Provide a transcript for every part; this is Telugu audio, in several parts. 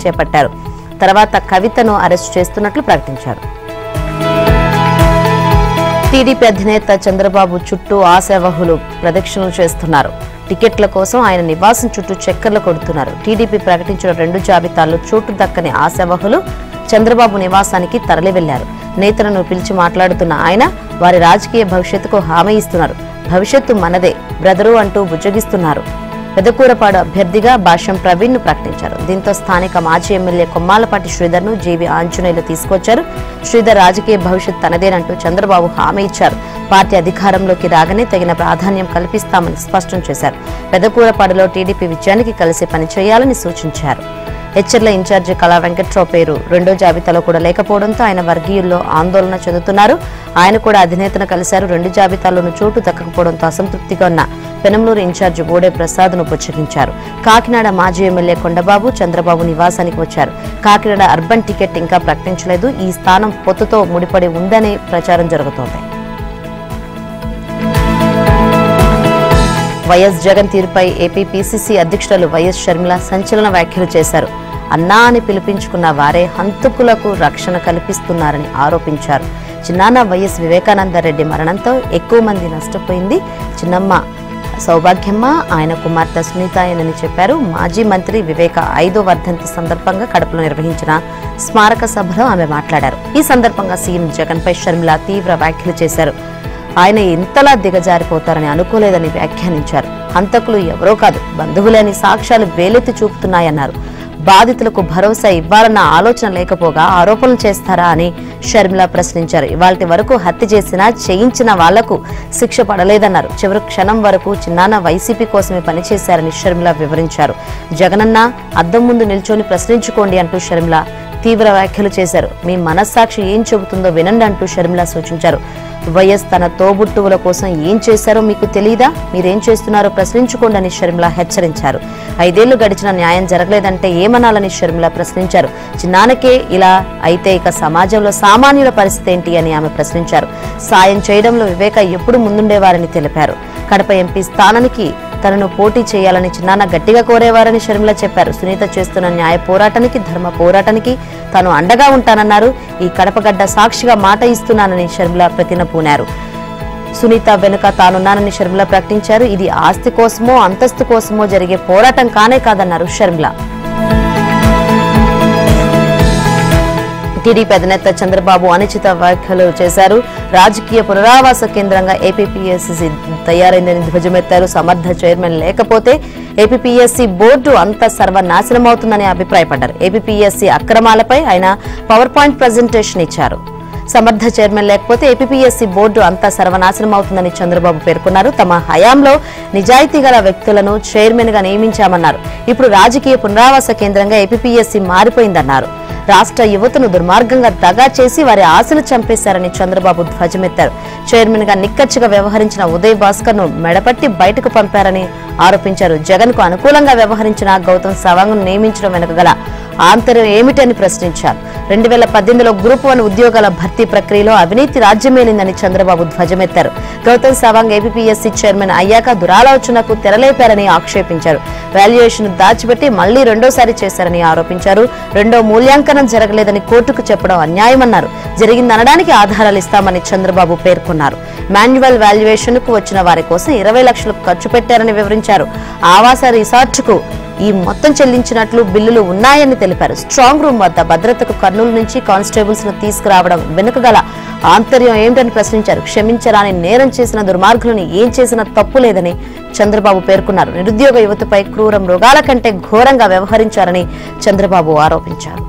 చేపట్టారు. తర్వాత కవితను అరెస్టు చేస్తున్నట్లు ప్రకటించారు. టీడీపీ అధినేత చంద్రబాబు చుట్టూ ఆశావహులు ప్రదక్షిణలు చేస్తున్నారు. టికెట్ల కోసం ఆయన నివాసం చుట్టూ చక్కర్లు కొడుతున్నారు. టీడీపీ ప్రకటించిన 2 జాబితాల్లో చోటు దక్కని ఆశావహులు చంద్రబాబు నివాసానికి తరలి వెళ్లారు. నేతలను పిలిచి మాట్లాడుతున్న ఆయన వారి రాజకీయ భవిష్యత్తుకు హామీ ఇస్తున్నారు. భవిష్యత్తు మనదే బ్రదరు అంటూ బుజ్జగిస్తున్నారు. పెదకూరపాడు అభ్యర్థిగా భాష్యం ప్రవీణ్ ను ప్రకటించారు. దీంతో స్థానిక మాజీ ఎమ్మెల్యే కొమ్మాలపాటి శ్రీధర్ ను జీవి ఆంజనేయులు తీసుకొచ్చారు. శ్రీధర్ రాజకీయ భవిష్యత్ తనదేనంటూ చంద్రబాబు హామీ ఇచ్చారు. పార్టీ అధికారంలోకి రాగానే తగిన ప్రాధాన్యం కల్పిస్తామని స్పష్టం చేశారు. పెదకూరపాడులో టీడీపీ విజయానికి కలిసి పనిచేయాలని సూచించారు. హెచ్చర్ల ఇన్ఛార్జి కళా వెంకట్రావు పేరు 2వ జాబితాలో కూడా లేకపోవడంతో ఆయన వర్గీయుల్లో ఆందోళన చెందుతున్నారు. ఆయన కూడా అధినేతను కలిశారు. 2 జాబితాల్లోనూ చోటు దక్కకపోవడంతో అసంతృప్తిగా ఉన్న పెనంలూరు ఇన్ఛార్జి బోడే ప్రసాద్ ను పుచ్చగించారు. కాకినాడ మాజీ ఎమ్మెల్యే కొండబాబు చంద్రబాబు నివాసానికి వచ్చారు. కాకినాడ అర్బన్ టికెట్ ఇంకా ప్రకటించలేదు. ఈ స్థానం పొత్తుతో ముడిపడి ఉందనే ప్రచారం జరుగుతోంది. వైఎస్ జగన్ తీరుపై ఏపీ పీసీసీ అధ్యక్షురాలు వైఎస్ షర్మిల సంచలన వ్యాఖ్యలు చేశారు. అన్నా అని పిలిపించుకున్న వారే హంతకులకు రక్షణ కల్పిస్తున్నారని ఆరోపించారు. చిన్నాన్న వైఎస్ వివేకానందరెడ్డి మరణంతో ఎక్కువ మంది నష్టపోయింది చిన్నమ్మ సౌభాగ్యమ్మ, ఆయన కుమార్తె సునీతాయనని చెప్పారు. మాజీ మంత్రి వివేక 5వ వర్ధంతి సందర్భంగా కడపలో నిర్వహించిన స్మారక సభలో ఆమె మాట్లాడారు. ఈ సందర్భంగా సీఎం జగన్ పై షర్మిల తీవ్ర వ్యాఖ్యలు చేశారు. ఆయన ఇంతలా దిగజారిపోతారని అనుకోలేదని వ్యాఖ్యానించారు. హంతకులు ఎవరో కాదు బంధువులేని సాక్ష్యాలు వేలెత్తి చూపుతున్నాయన్నారు. బాధితులకు భరోసా ఇవ్వాలన్న ఆలోచన లేకపోగా ఆరోపణలు చేస్తారా అని షర్మిల ప్రశ్నించారు. ఇవాల్టి వరకు హత్య చేసినా చేయించిన వాళ్లకు శిక్ష పడలేదన్నారు. చివరి క్షణం వరకు చిన్నాన్న వైసీపీ కోసమే పనిచేశారని షర్మిల వివరించారు. జగనన్న అద్దం ముందు నిల్చొని ప్రశ్నించుకోండి అంటూ షర్మిల తీవ్ర వ్యాఖ్యలు చేశారు. మీ మనస్సాక్షి ఏం చెబుతుందో వినండి అంటూ షర్మిల సూచించారు. వైఎస్ తన తోబుట్టువుల కోసం ఏం చేశారో మీకు తెలీదా? మీరేం చేస్తున్నారో ప్రశ్నించుకోండి అని షర్మిల హెచ్చరించారు. 5 ఏళ్లు గడిచిన న్యాయం జరగలేదంటే ఏమనాలని షర్మిల ప్రశ్నించారు. చిన్నానకే ఇలా అయితే ఇక సమాజంలో సామాన్యుల పరిస్థితి ఏంటి అని ఆమె ప్రశ్నించారు. సాయం చేయడంలో వివేక ఎప్పుడు ముందుండేవారని తెలిపారు. కడప ఎంపీ స్థానానికి తనను పోటీ చేయాలని చిన్నాన్న గట్టిగా కోరేవారని షర్మిల చెప్పారు. సునీత చేస్తున్న న్యాయ పోరాటానికి ధర్మ పోరాటానికి తాను అండగా ఉంటానన్నారు. ఈ కడపగడ్డ సాక్షిగా మాట ఇస్తున్నానని షర్మిల ప్రతినపూనారు. సునీత వెనుక తానున్నానని షర్మిల ప్రకటించారు. ఇది ఆస్తి కోసమో అంతస్తు కోసమో జరిగే పోరాటం కానే కాదన్నారు షర్మిల. టీడీపీ అధినేత చంద్రబాబు అనుచిత వ్యాఖ్యలు చేశారు. రాజకీయ పునరావాస కేంద్రంగా ఏపీపీఎస్సీ తయారైందని ధ్వజమెత్తారు. సమర్థ చైర్మన్ లేకపోతే ఏపీపీఎస్సీ బోర్డు అంతా సర్వనాశనమవుతుందని అభిప్రాయపడ్డారు. ఏపీపీఎస్సీ అక్రమాలపై ఆయన పవర్ పాయింట్ ప్రజెంటేషన్ ఇచ్చారు. సమర్థ చైర్మన్ లేకపోతే ఏపీపీఎస్సీ బోర్డు అంతా సర్వనాశనం అవుతుందని చంద్రబాబు పేర్కొన్నారు. తమ హయాంలో నిజాయితీ గల వ్యక్తులను చైర్మన్ గా నియమించామన్నారు. ఇప్పుడు రాజకీయ పునరావాస కేంద్రంగా ఏపీపీఎస్సీ మారిపోయిందన్నారు. రాష్ట్ర యువతను దుర్మార్గంగా దగా చేసి వారి ఆశలు చంపేశారని చంద్రబాబు ధ్వజమెత్తారు. చైర్మన్ గా నిక్కచ్చిగా వ్యవహరించిన ఉదయ్ భాస్కర్ ను మెడపట్టి బయటకు పంపారని ఆరోపించారు. జగన్ కు అనుకూలంగా వ్యవహరించిన గౌతమ్ సవాంగ్ ను నియమించడం వెనుక గల ఆంతర్యం ఏమిటని ప్రశ్నించారు. 2018లో గ్రూప్ 1 ఉద్యోగాల భర్తీ ప్రక్రియలో అవినీతి రాజ్యమేలిందని చంద్రబాబు ధ్వజమెత్తారు. గౌతమ్ సవాంగ్ ఏపీపీఎస్సీ చైర్మన్ అయ్యాక దురాలోచనకు తెరలేపారని ఆక్షేపించారు. వాల్యుయేషన్ దాచిపెట్టి మళ్లీ రెండోసారి చేశారని ఆరోపించారు. రెండో మూల్యాంకనం జరగలేదని కోర్టుకు చెప్పడం అన్యాయమన్నారు. జరిగిందనడానికి ఆధారాలు ఇస్తామని చంద్రబాబు పేర్కొన్నారు. మాన్యువల్ వాల్యుయేషన్ కు వచ్చిన వారి కోసం 20 లక్షలు ఖర్చు పెట్టారని వివరించారు. ఆవాస రిసార్టుకు ఈ మొత్తం చెల్లించినట్లు బిల్లులు ఉన్నాయని తెలిపారు. స్ట్రాంగ్ రూమ్ వద్ద భద్రతకు కర్నూలు నుంచి కానిస్టేబుల్స్ ను తీసుకురావడం వెనుక గల ఆంతర్యం ఏమిటని ప్రశ్నించారు. క్షమించరాని నేరం చేసిన దుర్మార్గులను ఏం చేసినా తప్పు లేదని చంద్రబాబు పేర్కొన్నారు. నిరుద్యోగ యువతపై క్రూర మృగాల కంటే ఘోరంగా వ్యవహరించారని చంద్రబాబు ఆరోపించారు.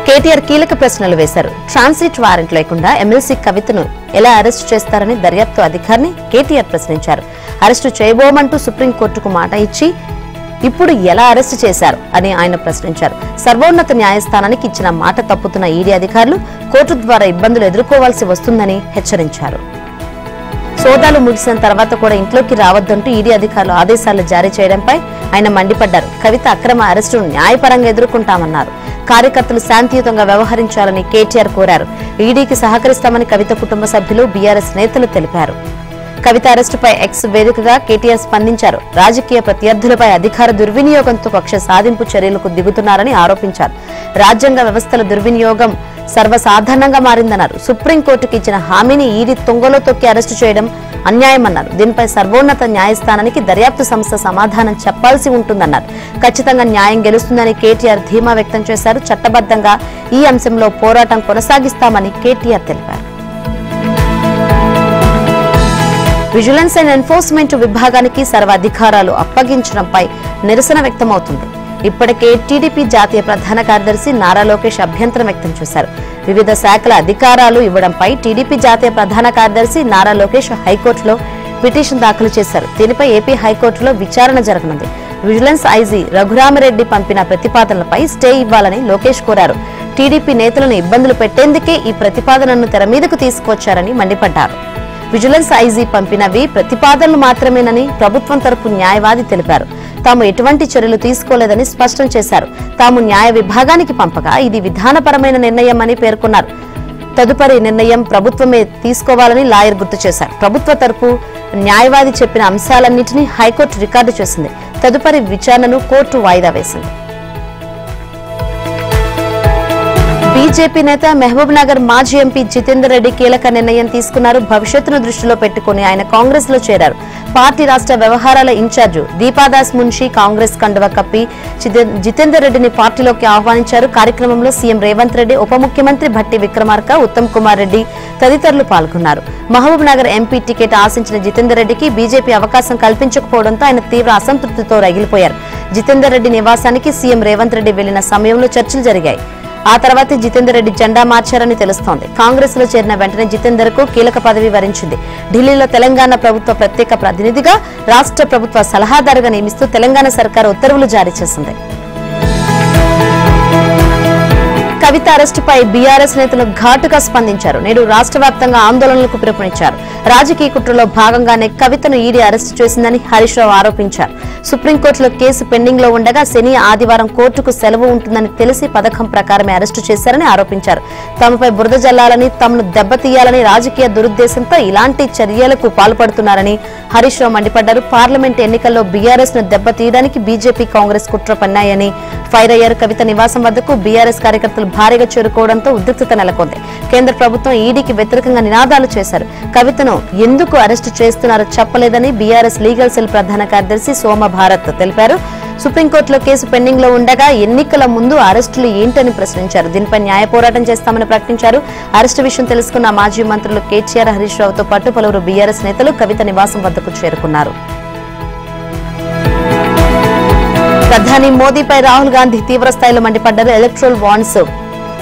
కేటీఆర్ కీలక ప్రశ్నలు వేశారు. ట్రాన్సిట్ వారెంట్ లేకుండా ఎమ్మెల్సీ కవితను ఎలా అరెస్టు చేస్తారని దర్యాప్తు అధికారిని కేటీఆర్ ప్రశ్నించారు. అరెస్టు చేయబోమంటూ సుప్రీంకోర్టుకు మాట ఇచ్చి ఇప్పుడు ఎలా అరెస్టు చేశారు అని ఆయన ప్రశ్నించారు. సర్వోన్నత న్యాయస్థానానికి ఇచ్చిన మాట తప్పుతున్న ఈడీ అధికారులు కోర్టు ద్వారా ఇబ్బందులు ఎదుర్కోవాల్సి వస్తుందని హెచ్చరించారు. సోదాలు ముగిసిన తర్వాత కూడా ఇంట్లోకి రావద్దంటూ ఈడీ అధికారులు ఆదేశాలు జారీ చేయడంపై ఆయన మండిపడ్డారు. కవిత అక్రమ అరెస్టును న్యాయపరంగా ఎదుర్కొంటామన్నారు. కార్యకర్తలు శాంతియుతంగా వ్యవహరించాలని కేటీఆర్ కోరారు. ఈడీకి సహకరిస్తామని కవిత కుటుంబ సభ్యులు బీఆర్ఎస్ నేతలు తెలిపారు. కవిత అరెస్టుపై ఎక్స్ వేదికగా కేటీఆర్ స్పందించారు. రాజకీయ ప్రత్యర్థులపై అధికార దుర్వినియోగంతో కక్ష సాధింపు చర్యలకు దిగుతున్నారని ఆరోపించారు. రాజ్యాంగ వ్యవస్థల దుర్వినియోగం సర్వసాధారణంగా మారిందన్నారు. సుప్రీంకోర్టుకు ఇచ్చిన హామీని ఈడీ తొంగలో తొక్కి అరెస్టు చేయడం అన్యాయమన్నారు. దీనిపై సర్వోన్నత న్యాయస్థానానికి దర్యాప్తు సంస్థ సమాధానం చెప్పాల్సి ఉంటుందన్నారు. ఖచ్చితంగా న్యాయం గెలుస్తుందని కేటీఆర్ ధీమా వ్యక్తం చేశారు. చట్టబద్ధంగా ఈ అంశంలో పోరాటం కొనసాగిస్తామని కేటీఆర్ తెలిపారు. విజిలెన్స్ అండ్ ఎన్ఫోర్స్మెంట్ విభాగానికి సర్వాధికారాలు అప్పగించడంపై నిరసన వ్యక్తమవుతుంది. ఇప్పటికే టీడీపీ జాతీయ ప్రధాన కార్యదర్శి నారా లోకేష్ అభ్యంతరం వ్యక్తం చేశారు. వివిధ శాఖల అధికారాలు ఇవ్వడంపై టీడీపీ జాతీయ ప్రధాన కార్యదర్శి నారా లోకేష్ హైకోర్టులో పిటిషన్ దాఖలు చేశారు. దీనిపై ఏపీ హైకోర్టులో విచారణ జరగనుంది. విజిలెన్స్ ఐజీ రఘురామిరెడ్డి పంపిన ప్రతిపాదనలపై స్టే ఇవ్వాలని లోకేష్ కోరారు. టీడీపీ నేతలను ఇబ్బందులు పెట్టేందుకే ఈ ప్రతిపాదనను తెర మీదకు తీసుకొచ్చారని మండిపడ్డారు. విజిలెన్స్ ఐజీ పంపినవి ప్రతిపాదనలు మాత్రమేనని ప్రభుత్వం తరపు న్యాయవాది తెలిపారు. తాము ఎటువంటి చర్యలు తీసుకోలేదని స్పష్టం చేశారు. తాము న్యాయ విభాగానికి పంపగా ఇది విధానపరమైన నిర్ణయమని పేర్కొన్నారు. తదుపరి నిర్ణయం ప్రభుత్వమే తీసుకోవాలని లాయర్ గుర్తు చేశారు. ప్రభుత్వ తరపు న్యాయవాది చెప్పిన అంశాలన్నింటినీ హైకోర్టు రికార్డు చేసింది. తదుపరి విచారణను కోర్టు వాయిదా వేసింది. బీజేపీ నేత మహబూబ్ నగర్ మాజీ ఎంపీ జితేందర్ రెడ్డి కీలక నిర్ణయం తీసుకున్నారు. భవిష్యత్తును దృష్టిలో పెట్టుకుని ఆయన కాంగ్రెస్ లో చేరారు. పార్టీ రాష్ట్ర వ్యవహారాల ఇన్ఛార్జి దీపాదాస్ మున్షి కాంగ్రెస్ కండువా కప్పి జితేందర్ రెడ్డిని పార్టీలోకి ఆహ్వానించారు. కార్యక్రమంలో సీఎం రేవంత్ రెడ్డి, ఉప ముఖ్యమంత్రి భట్టి విక్రమార్క, ఉత్తమ్ కుమార్ రెడ్డి తదితరులు పాల్గొన్నారు. మహబూబ్ నగర్ ఎంపీ టికెట్ ఆశించిన జితేందర్ రెడ్డికి బీజేపీ అవకాశం కల్పించకపోవడంతో ఆయన తీవ్ర అసంతృప్తితో రగిలిపోయారు. జితేందర్ రెడ్డి నివాసానికి సీఎం రేవంత్ రెడ్డి వెళ్లిన సమయంలో చర్చలు జరిగాయి. ఆ తర్వాత జితేందర్ రెడ్డి జెండా మార్చారని తెలుస్తోంది. కాంగ్రెస్ లో చేరిన వెంటనే జితేందర్ కు కీలక పదవి వరించింది. ఢిల్లీలో తెలంగాణ ప్రభుత్వ ప్రత్యేక ప్రతినిధిగా, రాష్ట్ర ప్రభుత్వ సలహాదారుగా నియమిస్తూ తెలంగాణ సర్కారు ఉత్తర్వులు జారీ చేసింది. కవిత అరెస్టుపై బీఆర్ఎస్ నేతలు ఘాటుగా స్పందించారు. నేడు రాష్ట్ర వ్యాప్తంగా ఆందోళనలకు పిలుపునిచ్చారు. రాజకీయ కుట్రలో భాగంగానే కవితను ఈడీ అరెస్టు చేసిందని హరీష్ రావు ఆరోపించారు. సుప్రీంకోర్టులో కేసు పెండింగ్ లో ఉండగా శని, ఆదివారం కోర్టుకు సెలవు ఉంటుందని తెలిసి పథకం ప్రకారమే అరెస్టు చేశారని ఆరోపించారు. తమపై బురద జల్లాలని, తమను దెబ్బతీయాలని రాజకీయ దురుద్దేశంతో ఇలాంటి చర్యలకు పాల్పడుతున్నారని హరీష్ రావు మండిపడ్డారు. పార్లమెంట్ ఎన్నికల్లో బీఆర్ఎస్ ను దెబ్బతీయడానికి బీజేపీ, కాంగ్రెస్ కుట్ర పన్నాయని ఫైర్ అయ్యారు. కవిత నివాసం వద్దకు బీఆర్ఎస్ కార్యకర్తలు భారీగా చేరుకోవడంతో ఉద్రిక్తత నెలకొంది. కేంద్ర ప్రభుత్వం ఈడీకి వ్యతిరేకంగా నినాదాలు చేశారు. కవితను ఎందుకు అరెస్టు చేస్తున్నారో చెప్పలేదని బీఆర్ఎస్ లీగల్ సెల్ ప్రధాన కార్యదర్శి సోమ భారత్ తెలిపారు. సుప్రీంకోర్టులో కేసు పెండింగ్ లో ఉండగా ఎన్నికల ముందు అరెస్టులు ఏంటని ప్రశ్నించారు. దీనిపై న్యాయ పోరాటం చేస్తామని ప్రకటించారు. అరెస్టు విషయం తెలుసుకున్న మాజీ మంత్రులు కేటీఆర్, హరీష్ రావుతో పాటు పలువురు బీఆర్ఎస్ నేతలు కవిత నివాసం వద్దకు చేరుకున్నారు. ప్రధాని మోదీపై రాహుల్ గాంధీ తీవ్ర స్థాయిలో మండిపడ్డారు. ఎలక్ట్రల్ బాండ్స్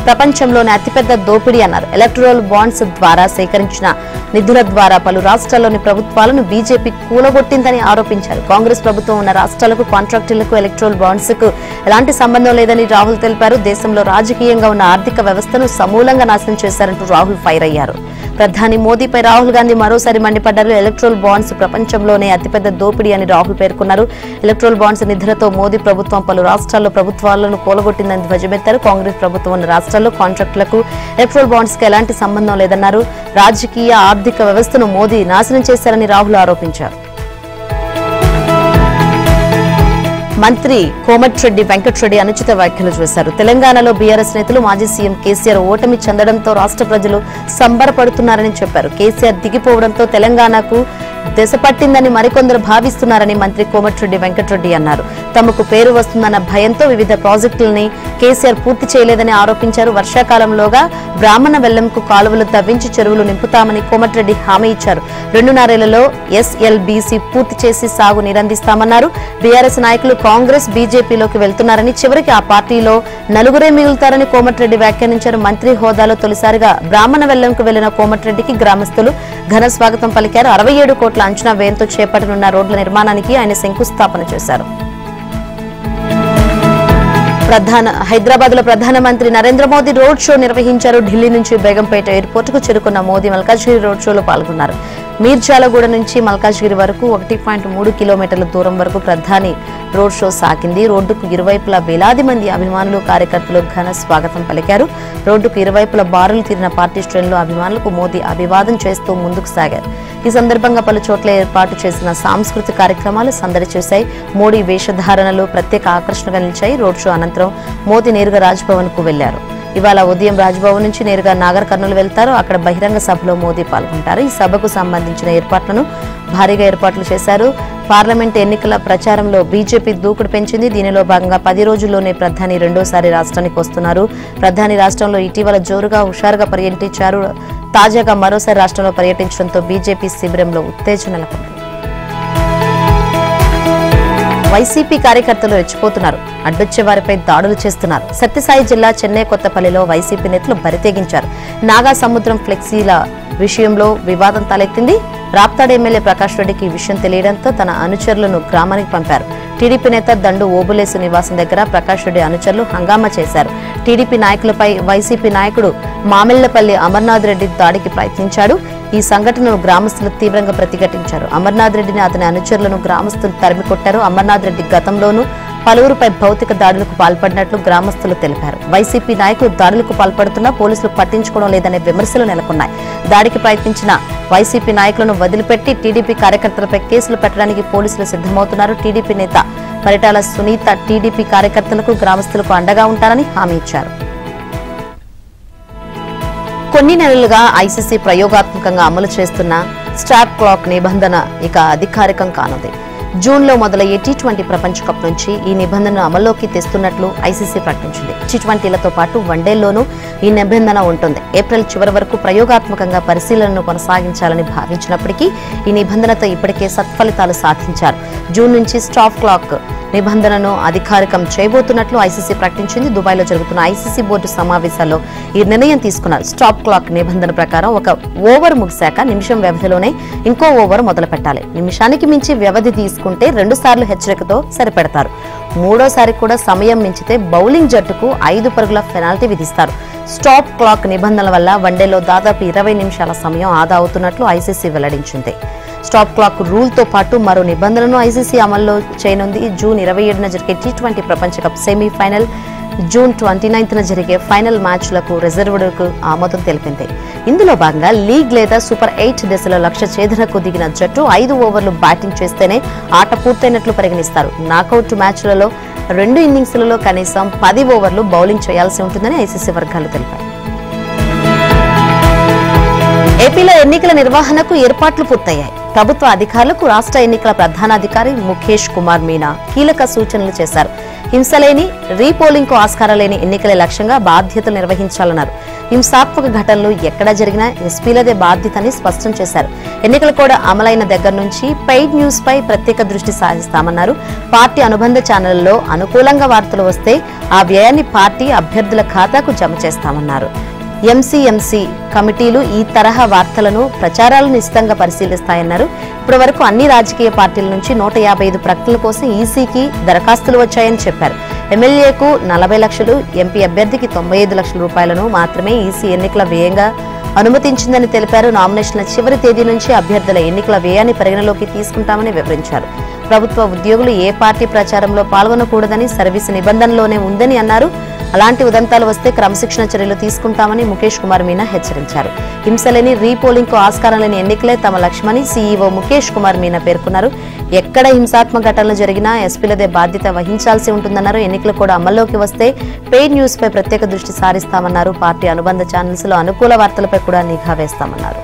ప్రపంచంలోనే అతిపెద్ద దోపిడీ అన్నారు. ఎలక్ట్రల్ బాండ్స్ ద్వారా సేకరించిన నిధుల ద్వారా పలు రాష్ట్రాల్లోని ప్రభుత్వాలను బీజేపీ కూలగొట్టిందని ఆరోపించారు. కాంగ్రెస్ ప్రభుత్వం ఉన్న రాష్ట్రాలకు, కాంట్రాక్టులకు ఎలక్ట్రల్ బాండ్స్ కు ఎలాంటి సంబంధం లేదని రాహుల్ తెలిపారు. దేశంలో రాజకీయంగా ఉన్న ఆర్థిక వ్యవస్థను సమూలంగా నాశనం చేశారంటూ రాహుల్ ఫైర్ అయ్యారు. ప్రధాని మోదీపై రాహుల్ గాంధీ మరోసారి మండిపడ్డారు. ఎలక్ట్రల్ బాండ్స్ ప్రపంచంలోనే అతిపెద్ద దోపిడీ అని రాహుల్ పేర్కొన్నారు. ఎలక్ట్రల్ బాండ్స్ నిధులతో మోదీ ప్రభుత్వం పలు రాష్ట్రాల్లో ప్రభుత్వాలను కూలగొట్టిందని ధ్వజమెత్తారు. కాంగ్రెస్ ప్రభుత్వం ఉన్న రాష్ట్రాల్లో కాంట్రాక్టులకు ఎలక్ట్రల్ బాండ్స్ కి ఎలాంటి సంబంధం లేదన్నారు. రాజకీయ, ఆర్థిక వ్యవస్థను మోదీ నాశనం చేశారని రాహుల్ ఆరోపించారు. మంత్రి కోమటిరెడ్డి వెంకటరెడ్డి అనుచిత వ్యాఖ్యలు చేశారు. తెలంగాణలో బీఆర్ఎస్ నేతలు మాజీ సీఎం కేసీఆర్ ఓటమి చెందడంతో రాష్ట్ర ప్రజలు సంబరపడుతున్నారని చెప్పారు. కేసీఆర్ దిగిపోవడంతో తెలంగాణకు దశ పట్టిందని మరికొందరు భావిస్తున్నారని మంత్రి కోమటిరెడ్డి వెంకటరెడ్డి అన్నారు. తమకు పేరు వస్తుందన్న భయంతో వివిధ ప్రాజెక్టులని కేసీఆర్ పూర్తి చేయలేదని ఆరోపించారు. వర్షాకాలంలోగా బ్రాహ్మణ వెల్లంకు కాలువలు తవ్వించి చెరువులు నింపుతామని కోమటిరెడ్డి హామీ ఇచ్చారు. 2.5 ఏళ్లలో ఎస్ఎల్బీసీ పూర్తి చేసి సాగు నిరందిస్తామన్నారు. బీఆర్ఎస్ నాయకులు కాంగ్రెస్, బీజేపీలోకి వెళ్తున్నారని, చివరికి ఆ పార్టీలో నలుగురే మిగులుతారని కోమటిరెడ్డి వ్యాఖ్యానించారు. మంత్రి హోదాలో తొలిసారిగా బ్రాహ్మణ వెల్లంకు వెళ్లిన కోమటిరెడ్డికి గ్రామస్తులు ఘన స్వాగతం పలికారు. 67 కోట్ల అంచనా వ్యయంతో చేపట్టనున్న రోడ్ల నిర్మాణానికి ఆయన శంకుస్థాపన చేశారు. హైదరాబాద్ లో ప్రధానమంత్రి నరేంద్ర మోదీ రోడ్ షో నిర్వహించారు. ఢిల్లీ నుంచి బేగంపేట ఎయిర్పోర్ట్ కు చేరుకున్న మోదీ మల్కాజ్గిరి రోడ్ షోలో పాల్గొన్నారు. మీర్జాలగూడ నుంచి మల్కాజ్గిరి వరకు 1.3 కిలోమీటర్ల దూరం వరకు ప్రధాని రోడ్ షో సాగింది. రోడ్డుకు ఇరువైపులా వేలాది మంది అభిమానులు, కార్యకర్తలు ఘన స్వాగతం పలికారు. రోడ్డుకు ఇరువైపులా బారులు తీరిన పార్టీ శ్రేణులు అభిమానులకు మోదీ అభివాదం చేస్తూ ముందుకు సాగారు. ఈ సందర్భంగా పలు చోట్ల ఏర్పాటు చేసిన సాంస్కృతిక కార్యక్రమాలు సందడి చేశాయి. మోడీ వేషధారణలు ప్రత్యేక ఆకర్షణగా నిలిచాయి. రోడ్ షో అనంతరం మోదీ నేరుగా రాజ్భవన్ కు వెళ్లారు. ఇవాళ ఉదయం రాజ్భవన్ నుంచి నేరుగా నాగర్ కర్నూలు వెళ్తారు. అక్కడ బహిరంగ సభలో మోదీ పాల్గొంటారు. ఈ సభకు సంబంధించిన ఏర్పాట్లను భారీగా ఏర్పాట్లు చేశారు. పార్లమెంట్ ఎన్నికల ప్రచారంలో బీజేపీ దూకుడు పెంచింది. దీనిలో భాగంగా 10 రోజుల్లోనే ప్రధాని రెండోసారి రాష్ట్రానికి వస్తున్నారు. ప్రధాని రాష్ట్రంలో ఇటీవల జోరుగా హుషారుగా పర్యటించారు. తాజాగా మరోసారి రాష్ట్రంలో పర్యటించడంతో బీజేపీ శిబిరంలో ఉత్తేజం నెలకొంది. వైసీపీ కార్యకర్తలు రెచ్చిపోతున్నారు. అడ్డొచ్చే వారిపై దాడులు చేస్తున్నారు. సత్యసాయి జిల్లా చెన్నై కొత్తపల్లిలో వైసీపీ నేతలు బరితెగించారు. నాగా సముద్రం ఫ్లెక్సీల విషయంలో వివాదం తలెత్తింది. రాప్తాడు ఎమ్మెల్యే ప్రకాష్ రెడ్డికి ఈ విషయం తెలియడంతో తన అనుచరులను గ్రామానికి పంపారు. టీడీపీ నేత దండు ఓబులేసు నివాసం దగ్గర ప్రకాష్ రెడ్డి అనుచరులు హంగామా చేశారు. టీడీపీ నాయకులపై వైసీపీ నాయకుడు మామిళ్లపల్లి అమర్నాథ్ రెడ్డి దాడికి ప్రయత్నించాడు. ఈ సంఘటనను గ్రామస్తులు తీవ్రంగా ప్రతిఘటించారు. అమర్నాథ్ రెడ్డిని అతని అనుచరులను గ్రామస్తులు తరిమికొట్టారు. అమర్నాథ్ రెడ్డి గతంలోనూ పలువురుపై భౌతిక దాడులకు పాల్పడినట్లు గ్రామస్తులు తెలిపారు. వైసీపీ నాయకులు దాడులకు పాల్పడుతున్నా పోలీసులు పట్టించుకోవడం లేదనే విమర్శలు నెలకొన్నాయి. దాడికి ప్రయత్నించిన వైసీపీ నాయకులను వదిలిపెట్టి టీడీపీ కార్యకర్తలపై కేసులు పెట్టడానికి పోలీసులు సిద్ధమవుతున్నారు. టీడీపీ నేత పరిటాల సునీత టీడీపీ కార్యకర్తలకు గ్రామస్తులకు అండగా ఉంటారని హామీ ఇచ్చారు. కొన్ని నెలలుగా ఐసీసీ ప్రయోగాత్మకంగా అమలు చేస్తున్న స్టాప్ క్లాక్ నిబంధన ఇక అధికారికం కానుంది. జూన్లో మొదలయ్యే టీ20 ప్రపంచ కప్ నుంచి ఈ నిబంధనను అమల్లోకి తెస్తున్నట్లు ఐసీసీ ప్రకటించింది. టీ20లతో పాటు వన్డేల్లోనూ ఈ నిబంధన ఉంటుంది. ఏప్రిల్ చివరి వరకు ప్రయోగాత్మకంగా పరిశీలనను కొనసాగించాలని భావించినప్పటికీ ఈ నిబంధనతో ఇప్పటికే సత్ఫలితాలు సాధించారు. జూన్ నుంచి స్టాప్ క్లాక్ నిబంధనను అధికారికం చేయబోతున్నట్లు ఐసీసీ ప్రకటించింది. దుబాయ్లో జరుగుతున్న ఐసీసీ బోర్డు సమావేశాల్లో ఈ నిర్ణయం తీసుకున్నారు. స్టాప్ క్లాక్ నిబంధన ప్రకారం ఒక ఓవర్ ముగిశాక నిమిషం వ్యవధిలోనే ఇంకో ఓవర్ మొదలు పెట్టాలి. నిమిషానికి మించి వ్యవధి తీసుకుంటే 2 సార్లు హెచ్చరికతో సరిపెడతారు. మూడోసారి కూడా సమయం మించితే బౌలింగ్ జట్టుకు 5 పరుగుల పెనాల్టీ విధిస్తారు. స్టాప్ క్లాక్ నిబంధనల వల్ల వన్డేలో దాదాపు 20 నిమిషాల సమయం ఆదా అవుతున్నట్లు ఐసీసీ వెల్లడించింది. స్టాప్ క్లాక్ రూల్ తో పాటు మరో నిబంధనను ఐసీసీ అమల్లో చేయనుంది. జూన్ 27న జరిగే టీ20 ప్రపంచ కప్ సెమీఫైనల్, జూన్ 29న జరిగే ఫైనల్ మ్యాచ్లకు రిజర్వ్డ్కు ఆమోదం తెలిపింది. ఇందులో భాగంగా లీగ్ లేదా సూపర్ 8 దశలో లక్ష్య ఛేదనకు దిగిన జట్టు 5 ఓవర్లు బ్యాటింగ్ చేస్తేనే ఆట పూర్తయినట్లు పరిగణిస్తారు. నాకౌట్ మ్యాచ్లలో 2 ఇన్నింగ్స్లలో కనీసం 10 ఓవర్లు బౌలింగ్ చేయాల్సి ఉంటుందని ఐసీసీ వర్గాలు తెలిపాయి. ఏపీలో ఎన్నికల నిర్వహణకు ఏర్పాట్లు పూర్తయ్యాయి. ప్రభుత్వ అధికారులకు రాష్ట్ర ఎన్నికల ప్రధానాధికారి ముఖేష్ కుమార్ మీనా కీలక సూచనలు చేశారు. హింసలేని, రీపోలింగ్ కు ఆస్కారం లేని ఎన్నికలే లక్ష్యంగా బాధ్యతలు నిర్వహించాలన్నారు. హింసాత్మక ఘటనలు ఎక్కడ జరిగినా ఎస్పీలదే బాధ్యతని స్పష్టం చేశారు. ఎన్నికల కూడా అమలైన దగ్గర నుంచి పెయిడ్ న్యూస్ పై ప్రత్యేక దృష్టి సాధిస్తామన్నారు. పార్టీ అనుబంధ ఛానళ్లలో అనుకూలంగా వార్తలు వస్తే ఆ వ్యయాన్ని పార్టీ అభ్యర్థుల ఖాతాకు జమ చేస్తామన్నారు. ఎంసీఎంసీ కమిటీలు ఈ తరహా వార్తలను, ప్రచారాలను నిశితంగా పరిశీలిస్తాయన్నారు. ఇప్పటి వరకు అన్ని రాజకీయ పార్టీల నుంచి 155 ప్రకటనల కోసం ఈసీకి దరఖాస్తులు వచ్చాయని చెప్పారు. ఎమ్మెల్యేకు 40 లక్షలు, ఎంపీ అభ్యర్థికి 95 లక్షల రూపాయలను మాత్రమే ఈసీ ఎన్నికల వ్యయంగా అనుమతించిందని తెలిపారు. నామినేషన్ల చివరి తేదీ నుంచి అభ్యర్థుల ఎన్నికల వ్యయాన్ని పరిగణలోకి తీసుకుంటామని వివరించారు. ప్రభుత్వ ఉద్యోగులు ఏ పార్టీ ప్రచారంలో పాల్గొనకూడదని సర్వీసు నిబంధనలోనే ఉందని అన్నారు. అలాంటి ఉదంతాలు వస్తే క్రమశిక్షణ చర్యలు తీసుకుంటామని ముఖేష్ కుమార్ మీనా హెచ్చరించారు. హింసలేని, రీపోలింగ్ కు ఆస్కారం లేని ఎన్నికలే తమ లక్ష్యమని సీఈఓ ముఖేష్ కుమార్ మీనా పేర్కొన్నారు. ఎక్కడ హింసాత్మక ఘటనలు జరిగినా ఎస్పీలదే బాధ్యత వహించాల్సి ఉంటుందన్నారు. ఎన్నికలు కూడా అమల్లోకి వస్తే పెయిడ్ న్యూస్ పై ప్రత్యేక దృష్టి సారిస్తామన్నారు. పార్టీ అనుబంధ ఛానల్స్ లో అనుకూల వార్తలపై కూడా నిఘా వేస్తామన్నారు.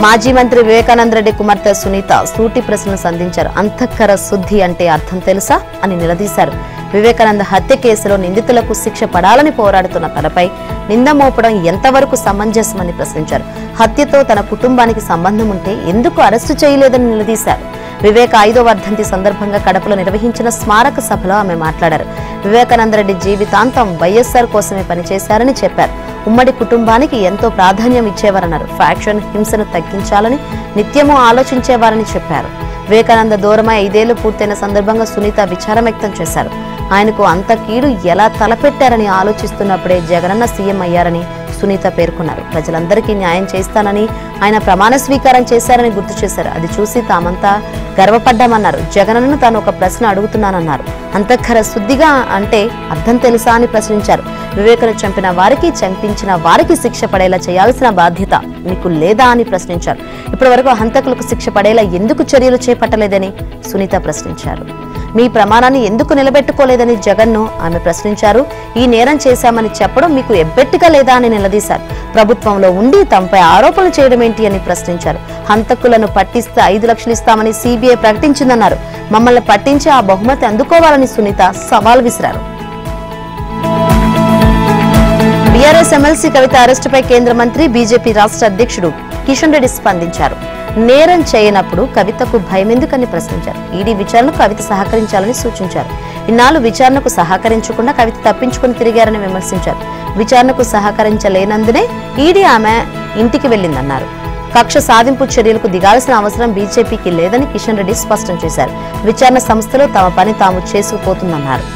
మాజీ మంత్రి వివేకానంద రెడ్డి కుమార్తె సునీత సూటి ప్రశ్నలు సంధించారు. అంతఃకర శుద్ధి అంటే అర్థం తెలుసా అని నిలదీశారు. వివేకానంద హత్య కేసులో నిందితులకు శిక్ష పడాలని పోరాడుతున్న తనపై నింద మోపడం ఎంతవరకు సమంజసమని ప్రశ్నించారు. హత్యతో తన కుటుంబానికి సంబంధం ఉంటే ఎందుకు అరెస్టు చేయలేదని నిలదీశారు. వివేక 5వ వర్ధంతి సందర్భంగా కడపలో నిర్వహించిన స్మారక సభలో ఆమె మాట్లాడారు. వివేకానంద రెడ్డి జీవితాంతం వైఎస్ఆర్ కోసమే పనిచేశారని చెప్పారు. ఉమ్మడి కుటుంబానికి ఎంతో ప్రాధాన్యం ఇచ్చేవారన్నారు. ఫ్యాక్షన్, హింసను తగ్గించాలని నిత్యమూ ఆలోచించేవారని చెప్పారు. వివేకానంద దూరమై 5 ఏళ్లు పూర్తయిన సందర్భంగా సునీత విచారం వ్యక్తం చేశారు. ఆయనకు అంత కీడు ఎలా తలపెట్టారని ఆలోచిస్తున్నప్పుడే జగనన్న సీఎం అయ్యారని సునీత పేర్కొన్నారు. ప్రజలందరికీ న్యాయం చేస్తానని ఆయన ప్రమాణ స్వీకారం చేశారని గుర్తు చేశారు. అది చూసి తామంతా గర్వపడ్డామన్నారు. జగనన్నను తాను ఒక ప్రశ్న అడుగుతున్నానన్నారు. అంతఃకర శుద్ధిగా అంటే అర్థం తెలుసా అని ప్రశ్నించారు. వివేకను చంపిన వారికి, చంపించిన వారికి శిక్ష పడేలా చేయాల్సిన బాధ్యత మీకు లేదా అని ప్రశ్నించారు. ఇప్పటి వరకు హంతకులకు శిక్ష పడేలా ఎందుకు చర్యలు చేపట్టలేదని సునీత ప్రశ్నించారు. మీ ప్రమాణాన్ని ఎందుకు నిలబెట్టుకోలేదని జగన్ను ఆమె ప్రశ్నించారు. ఈ నేరం చేశామని చెప్పడం మీకు ఎబ్బెట్టుగా లేదా అని నిలదీశారు. ప్రభుత్వంలో ఉండి తమపై ఆరోపణలు చేయడం ఏంటి అని ప్రశ్నించారు. హంతకులను పట్టిస్తే 5 లక్షలు ఇస్తామని సిబిఐ ప్రకటించిందన్నారు. మమ్మల్ని పట్టించి ఆ బహుమతి అందుకోవాలని సునీత సవాల్ విసిరారు. బీఆర్ఎస్ ఎమ్మెల్సీ కవిత అరెస్టుపై కేంద్ర మంత్రి, బీజేపీ రాష్ట్ర అధ్యక్షుడు కిషన్ రెడ్డి స్పందించారు. నేరం చేయనప్పుడు కవితకు భయమెందుకని ప్రశ్నించారు. ఈడీ విచారణకు కవిత సహకరించాలని సూచించారు. ఇన్నాళ్లు విచారణకు సహకరించకుండా కవిత తప్పించుకుని తిరిగారని విమర్శించారు. విచారణకు సహకరించలేనందునే ఈడీ ఆమె ఇంటికి వెళ్లిందన్నారు. కక్ష సాధింపు చర్యలకు దిగాల్సిన అవసరం బీజేపీకి లేదని కిషన్ రెడ్డి స్పష్టం చేశారు. విచారణ సంస్థలు తమ పని తాము చేసుకుపోతుందన్నారు.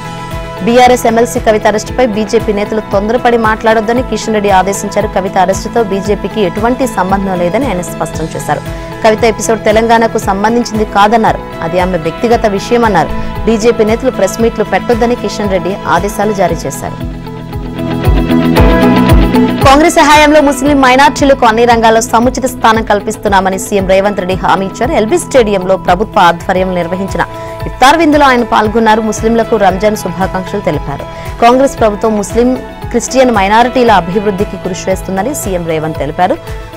బీఆర్ఎస్ ఎమ్మెల్సీ కవిత అరెస్టుపై బీజేపీ నేతలు తొందరపడి మాట్లాడొద్దని కిషన్ రెడ్డి ఆదేశించారు. కవిత అరెస్టుతో బీజేపీకి ఎటువంటి సంబంధం లేదని ఆయన స్పష్టం చేశారు. కవిత ఎపిసోడ్ తెలంగాణకు సంబంధించింది కాదన్నారు. అది ఆమె వ్యక్తిగత విషయమన్నారు. బీజేపీ నేతలు ప్రెస్ మీట్లు పెట్టొద్దని కిషన్ రెడ్డి ఆదేశాలు జారీ చేశారు. కాంగ్రెస్ హయాంలో ముస్లిం మైనార్టీలకు అన్ని రంగాల్లో సముచిత స్థానం కల్పిస్తున్నామని సీఎం రేవంత్ రెడ్డి హామీ ఇచ్చారు. ఎల్బీ స్టేడియంలో ప్రభుత్వ ఆధ్వర్యంలో నిర్వహించిన ఇఫ్తార్ విందులో ఆయన పాల్గొన్నారు. ముస్లింలకు రంజాన్ శుభాకాంక్షలు తెలిపారు. కాంగ్రెస్ ప్రభుత్వం ముస్లిం, క్రిస్టియన్ మైనారిటీల అభివృద్ధికి కృషి చేస్తుందని సీఎం రేవంత్ తెలిపారు.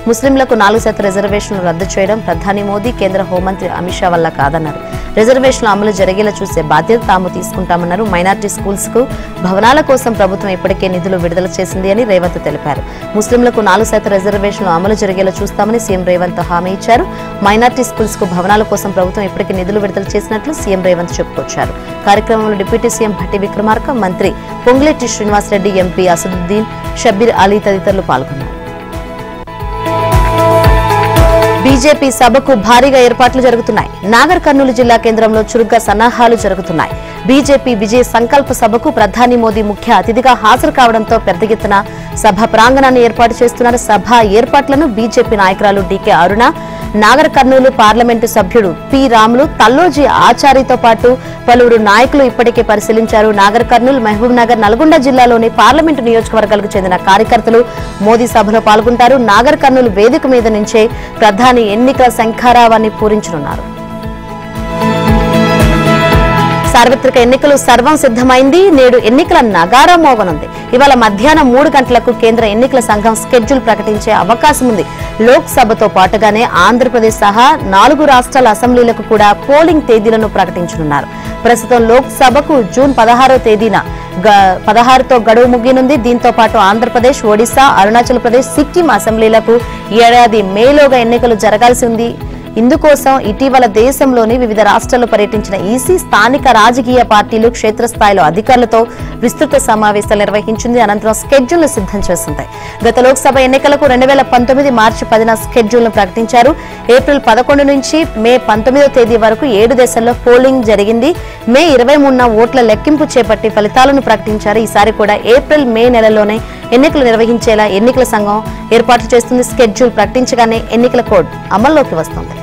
ముస్లింలకు 4% రిజర్వేషన్లు రద్దు చేయడం ప్రధాని మోదీ, కేంద్ర హోంమంత్రి అమిత్ షా వల్ల కాదన్నారు. రిజర్వేషన్ల అమలు జరిగేలా చూసే బాధ్యత తాము తీసుకుంటామన్నారు. మైనార్టీ స్కూల్స్ కు భవనాల కోసం ప్రభుత్వం ఇప్పటికే నిధులు విడుదల చేసింది అని రేవంత్ తెలిపారు. ముస్లింలకు 4% రిజర్వేషన్లు అమలు జరిగేలా చూస్తామని సీఎం రేవంత్ హామీ ఇచ్చారు. మైనార్టీ స్కూల్స్ కు భవనాల కోసం ప్రభుత్వం ఇప్పటికే నిధులు విడుదల చేసినట్లు సీఎం రేవంత్ చెప్పుకొచ్చారు. కార్యక్రమంలో డిప్యూటీ సీఎం భట్టి విక్రమార్క, మంత్రి పొంగులేటి శ్రీనివాసరెడ్డి, ఎంపీ అసదుద్దీన్, షబ్బీర్ అలీ తదితరులు పాల్గొన్నారు. బీజేపీ సభకు భారీగా ఏర్పాట్లు జరుగుతున్నాయి. నాగర్ కర్నూలు జిల్లా కేంద్రంలో చురుగ్గా సన్నాహాలు జరుగుతున్నాయి. బీజేపీ విజయ సంకల్ప సభకు ప్రధాని మోదీ ముఖ్య అతిథిగా హాజరు కావడంతో పెద్ద ఎత్తున సభ ప్రాంగణాన్ని ఏర్పాటు చేస్తున్నారు. సభ ఏర్పాట్లను బీజేపీ నాయకురాలు డీకే అరుణ, నాగర్ కర్నూలు పార్లమెంటు సభ్యుడు పి రాములు, తల్లోజీ ఆచారితో పాటు పలువురు నాయకులు ఇప్పటికే పరిశీలించారు. నాగర్ కర్నూలు, మహబూబ్ నగర్, నల్గొండ జిల్లాలోని పార్లమెంటు నియోజకవర్గాలకు చెందిన కార్యకర్తలు మోదీ సభలో పాల్గొంటారు. నాగర్ కర్నూలు వేదిక మీద నుంచే ప్రధాని ఎన్నికల శంఖారావాన్ని పూరించనున్నారు. సార్వత్రిక ఎన్నికలు సర్వం సిద్ధమైంది. నేడు ఎన్నికల నగారా మోగనుంది. ఇవాళ మధ్యాహ్నం 3 గంటలకు కేంద్ర ఎన్నికల సంఘం స్కెడ్యూల్ ప్రకటించే అవకాశం ఉంది. లోక్ సభతో పాటుగానే ఆంధ్రప్రదేశ్ సహా 4 రాష్ట్రాల అసెంబ్లీలకు కూడా పోలింగ్ తేదీలను ప్రకటించనున్నారు. ప్రస్తుతం లోక్ సభకు జూన్ 16వ తేదీన 16తో గడువు ముగియనుంది. దీంతో పాటు ఆంధ్రప్రదేశ్, ఒడిశా, అరుణాచల్ ప్రదేశ్, సిక్కిం అసెంబ్లీలకు ఏడాది మేలోగా ఎన్నికలు జరగాల్సి ఉంది. ఇందుకోసం ఇటీవల దేశంలోని వివిధ రాష్ట్రాల్లో పర్యటించిన ఈసీ స్థానిక రాజకీయ పార్టీలు క్షేత్రస్థాయిలో అధికారులతో విస్తృత సమావేశాలు నిర్వహించింది. అనంతరం స్కెడ్యూల్ ను సిద్ధం చేసింది. గత లోక్సభ ఎన్నికలకు 2019 మార్చి 10న స్కెడ్యూల్ ను ప్రకటించారు. ఏప్రిల్ 11 నుంచి మే 19వ తేదీ వరకు 7 దేశాల్లో పోలింగ్ జరిగింది. మే 23న ఓట్ల లెక్కింపు చేపట్టి ఫలితాలను ప్రకటించారు. ఈసారి కూడా ఏప్రిల్, మే నెలల్లోనే ఎన్నికలు నిర్వహించేలా ఎన్నికల సంఘం ఏర్పాట్లు చేస్తుంది. స్కెడ్యూల్ ప్రకటించగానే ఎన్నికల కోడ్ అమల్లోకి వస్తుంది.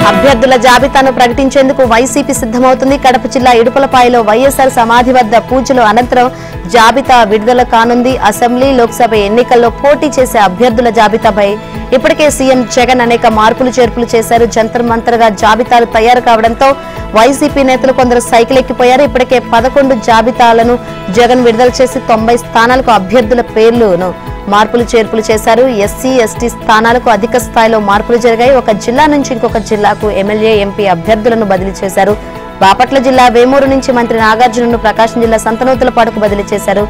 అభ్యర్థుల జాబితాను ప్రకటించేందుకు వైసీపీ సిద్ధమవుతుంది. కడప జిల్లా ఇడుపులపాయలో వైఎస్ఆర్ సమాధి వద్ద పూజలు అనంతరం జాబితా విడుదల కానుంది. అసెంబ్లీ, లోక్సభ ఎన్నికల్లో పోటీ చేసే అభ్యర్థుల జాబితాపై ఇప్పటికే సీఎం జగన్ అనేక మార్పులు చేర్పులు చేశారు. జంతర్ మంతర్గా జాబితాలు తయారు కావడంతో వైసీపీ నేతలు కొందరు సైకిల్ ఎక్కిపోయారు. ఇప్పటికే 11 జాబితాలను జగన్ విడుదల చేసి 90 స్థానాలకు అభ్యర్థుల పేర్లను మార్పులు చేర్పులు చేశారు. ఎస్సీ, ఎస్టీ స్థానాలకు అధిక స్థాయిలో మార్పులు జరిగాయి. ఒక జిల్లా నుంచి ఇంకొక జిల్లాకు ఎమ్మెల్యే, ఎంపీ అభ్యర్థులను బదిలీ చేశారు. బాపట్ల జిల్లా వేమూరు నుంచి మంత్రి నాగార్జునను ప్రకాశం జిల్లా సంతనూతలపాడుకు బదిలీ చేశారు.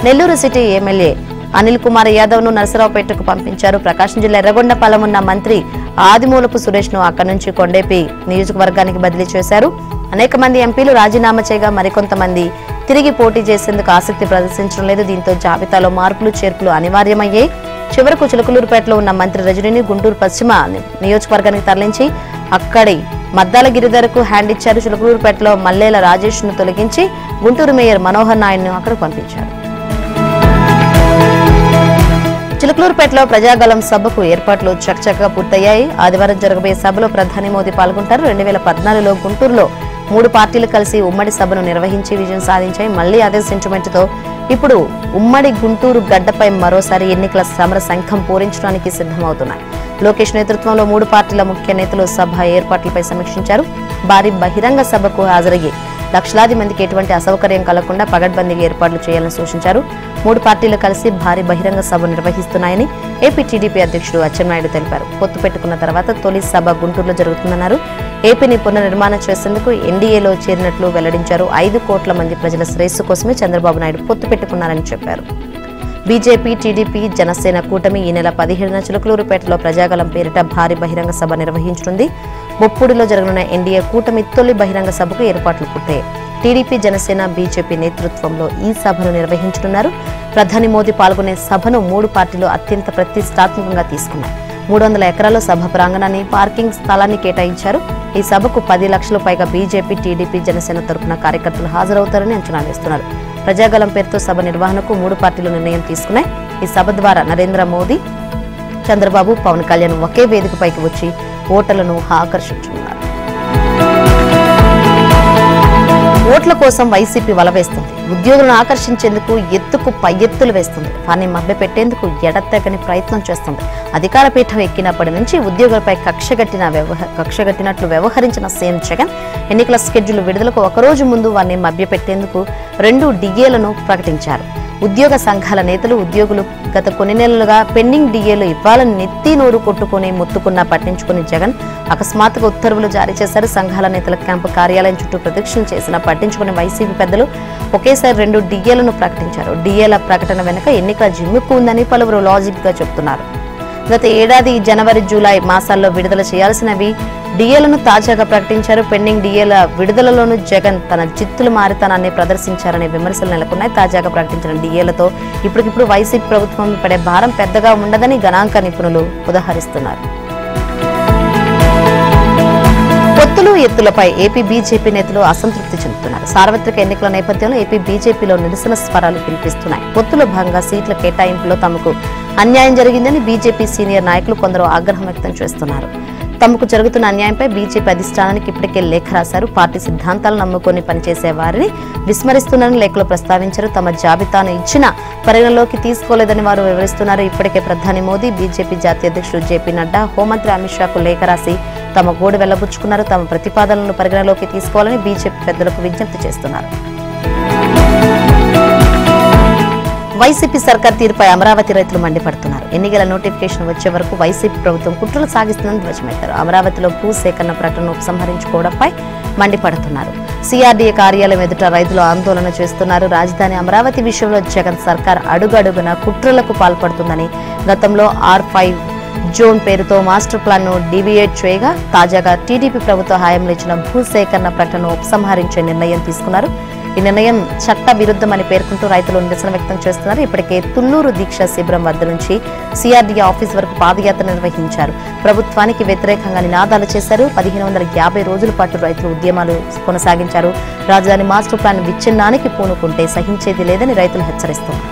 నెల్లూరు సిటీ ఎమ్మెల్యే అనిల్ కుమార్ యాదవ్ ను నరసరావుపేటకు పంపించారు. ప్రకాశం జిల్లా ఎర్రగొండపాలెం ఉన్న మంత్రి ఆదిమూలపు సురేష్ ను అక్కడి నుంచి కొండేపి నియోజకవర్గానికి బదిలీ చేశారు. అనేక మంది ఎంపీలు రాజీనామా చేయగా మరికొంతమంది తిరిగి పోటీ చేసేందుకు ఆసక్తి ప్రదర్శించడం లేదు. దీంతో జాబితాలో మార్పులు చేర్పులు అనివార్యమయ్యాయి. చివరకు చిలుకలూరుపేటలో ఉన్న మంత్రి రజనీని గుంటూరు పశ్చిమ నియోజకవర్గానికి తరలించి అక్కడి మద్దాల గిరిధరకు హ్యాండ్ ఇచ్చారు. చిలుకలూరుపేటలో మల్లేల రాజేష్ ను తొలగించి గుంటూరు మేయర్ మనోహర్ నాయుడును అక్కడికి పంపించారు. చిలుకలూరుపేటలో ప్రజాగలం సభకు ఏర్పాట్లు చకచకా పూర్తయ్యాయి. ఆదివారం జరగబోయే సభలో ప్రధాని మోదీ పాల్గొంటారు. 2014లో గుంటూరులో 3 పార్టీలు కలిసి ఉమ్మడి సభను నిర్వహించి విజయం సాధించాయి. మళ్లీ అదే సెంటిమెంట్తో ఇప్పుడు ఉమ్మడి గుంటూరు గడ్డపై మరోసారి ఎన్నికల సమర శంఖం పూరించడానికి సిద్ధమవుతున్నాయి. లోకేష్ నేతృత్వంలో 3 పార్టీల ముఖ్య నేతలు సభ ఏర్పాట్లపై సమీక్షించారు. భారీ బహిరంగ సభకు హాజరయ్యి లక్షలాది మందికి ఎటువంటి అసౌకర్యం కలగకుండా పగడ్బందీగా ఏర్పాట్లు చేయాలని సూచించారు. 3 పార్టీలు కలిసి భారీ బహిరంగ సభ నిర్వహిస్తున్నాయని ఏపీ టీడీపీ అధ్యక్షుడు అచ్చెన్నాయుడు తెలిపారు. పొత్తు పెట్టుకున్న తర్వాత తొలి సభ గుంటూరులో జరుగుతుందన్నారు. ఏపీని పునర్నిర్మాణం చేసేందుకు ఎన్డీఏలో చేరినట్లు వెల్లడించారు. 5 కోట్ల మంది ప్రజల శ్రేయస్సు కోసమే చంద్రబాబు నాయుడు పొత్తు పెట్టుకున్నారని చెప్పారు. బీజేపీ, టీడీపీ, జనసేన కూటమి ఈ నెల 17న చిలుకలూరుపేటలో ప్రజాగలం పేరిట భారీ బహిరంగ సభ నిర్వహించనుంది. బొప్పుడిలో జరగనున్న ఎన్డీఏ కూటమి తొలి బహిరంగ సభకు ఏర్పాట్లు పూర్తయ్యాయి. టీడీపీ, జనసేన, బీజేపీ నేతృత్వంలో ఈ సభను నిర్వహించనున్నారు. ప్రధాని మోదీ పాల్గొనే సభను 3 పార్టీలు అత్యంత ప్రతిష్టాత్మకంగా తీసుకున్నాయి. 300 ఎకరాల్లో సభ ప్రాంగణాన్ని, పార్కింగ్ స్థలాన్ని కేటాయించారు. ఈ సభకు 10 లక్షల పైగా బీజేపీ, టీడీపీ, జనసేన తరపున కార్యకర్తలు హాజరవుతారని అంచనా వేస్తున్నారు. ప్రజాగలం పేరుతో సభ నిర్వహణకు 3 పార్టీలు నిర్ణయం తీసుకున్నాయి. ఈ సభ ద్వారా నరేంద్ర మోదీ, చంద్రబాబు, పవన్ కళ్యాణ్ ఒకే వేదికపైకి వచ్చి ఓటర్లను ఆకర్షించనున్నారు. ఓట్ల కోసం వైసీపీ వలవేస్తుంది. ఉద్యోగులను ఆకర్షించేందుకు ఎత్తుకు పై ఎత్తులు వేస్తుంది. వారిని మభ్యపెట్టేందుకు ఎడతెగని ప్రయత్నం చేస్తుంది. అధికార పీఠం ఎక్కినప్పటి నుంచి ఉద్యోగులపై కక్షగట్టినట్లు వ్యవహరించిన సీఎం జగన్ ఎన్నికల షెడ్యూల్ విడుదలకు ఒకరోజు ముందు వారిని మభ్యపెట్టేందుకు 2 డిఏలను ప్రకటించారు. ఉద్యోగ సంఘాల నేతలు, ఉద్యోగులు గత కొన్ని నెలలుగా పెండింగ్ డిఏలు ఇవ్వాలని నెత్తి నోరు కొట్టుకుని మొత్తుకున్నా పట్టించుకుని జగన్ అకస్మాత్తుగా ఉత్తర్వులు జారీ చేశారు. సంఘాల నేతల క్యాంపు కార్యాలయం చుట్టూ ప్రదక్షిణలు చేసినా పట్టించుకుని వైసీపీ పెద్దలు ఒకేసారి 2 డిఏలను ప్రకటించారు. డిఏల ప్రకటన వెనుక ఎన్నికల జిమ్ముకు ఉందని పలువురు లాజిక్ గా చెబుతున్నారు. గత ఏడాది జనవరి, జూలై మాసాల్లో విడుదల చేయాల్సినవి డిఏలను తాజాగా ప్రకటించారు. పెండింగ్ డిఏల విడుదలలోనూ జగన్ తన జిత్తుల మారితనాన్ని ప్రదర్శించారనే విమర్శలు నెలకొన్నాయి. తాజాగా ప్రకటించిన డిఏలతో ఇప్పటికిప్పుడు వైసీపీ ప్రభుత్వం పడే భారం పెద్దగా ఉండదని గణాంక నిపుణులు ఉదహరిస్తున్నారు. పొత్తులు, ఎత్తులపై ఏపీ బీజేపీ నేతలు అసంతృప్తి చెందుతున్నారు. సార్వత్రిక ఎన్నికల నేపథ్యంలో ఏపీ బీజేపీలో నిరసన స్వరాలు వినిపిస్తున్నాయి. పొత్తులో భాగంగా సీట్ల కేటాయింపులో తమకు అన్యాయం జరిగిందని బీజేపీ సీనియర్ నాయకులు కొందరు ఆగ్రహం వ్యక్తం చేస్తున్నారు. తమకు జరుగుతున్న అన్యాయంపై బీజేపీ అధిష్టానానికి ఇప్పటికే లేఖ రాశారు. పార్టీ సిద్ధాంతాలను నమ్ముకొని పనిచేసే వారిని విస్మరిస్తున్నారని లేఖలో ప్రస్తావించారు. తమ జాబితాను ఇచ్చినా పరిగణలోకి తీసుకోలేదని వారు వివరిస్తున్నారు. ఇప్పటికే ప్రధాని మోదీ, బీజేపీ జాతీయ అధ్యక్షుడు జేపీ నడ్డా, హోంమంత్రి అమిత్ షాకు లేఖ రాసి తమ గోడు వెళ్లబుచ్చుకున్నారు. తమ ప్రతిపాదనలను పరిగణలోకి తీసుకోవాలని బీజేపీ పెద్దలకు విజ్ఞప్తి చేస్తున్నారు. వైసీపీ సర్కార్ తీరుపై అమరావతి రైతులు మండిపడుతున్నారు. ఎన్నికల నోటిఫికేషన్ వచ్చే వరకు వైసీపీ ప్రభుత్వం కుట్రలు సాగిస్తుందని ధ్వజమెత్తారు. అమరావతిలో భూ సేకరణ ప్రకటనను ఉపసంహరించుకోవడంపై మండిపడుతున్నారు. సిఆర్డీఏ కార్యాలయం ఎదుట రైతులు ఆందోళన చేస్తున్నారు. రాజధాని అమరావతి విషయంలో జగన్ సర్కార్ అడుగడుగున కుట్రలకు పాల్పడుతుందని, గతంలో R5 జోన్ పేరుతో మాస్టర్ ప్లాన్ ను డివియేట్ చేయగా తాజాగా టీడీపీ ప్రభుత్వ హయాంలో ఇచ్చిన భూ సేకరణ ప్రకటనను ఉపసంహరించే నిర్ణయం తీసుకున్నారు. ఈ నిర్ణయం చట్ట విరుద్ధమని పేర్కొంటూ రైతులు నిరసన వ్యక్తం చేస్తున్నారు. ఇప్పటికే తుళ్లూరు దీక్ష శిబిరం వద్ద నుంచి సిఆర్డీఏ ఆఫీస్ వరకు పాదయాత్ర నిర్వహించారు. ప్రభుత్వానికి వ్యతిరేకంగా నినాదాలు చేశారు. 1550 రోజుల పాటు రైతులు ఉద్యమాలు కొనసాగించారు. రాజధాని మాస్టర్ ప్లాన్ విచ్ఛిన్నానికి పూనుకుంటే సహించేది లేదని రైతులు హెచ్చరిస్తున్నారు.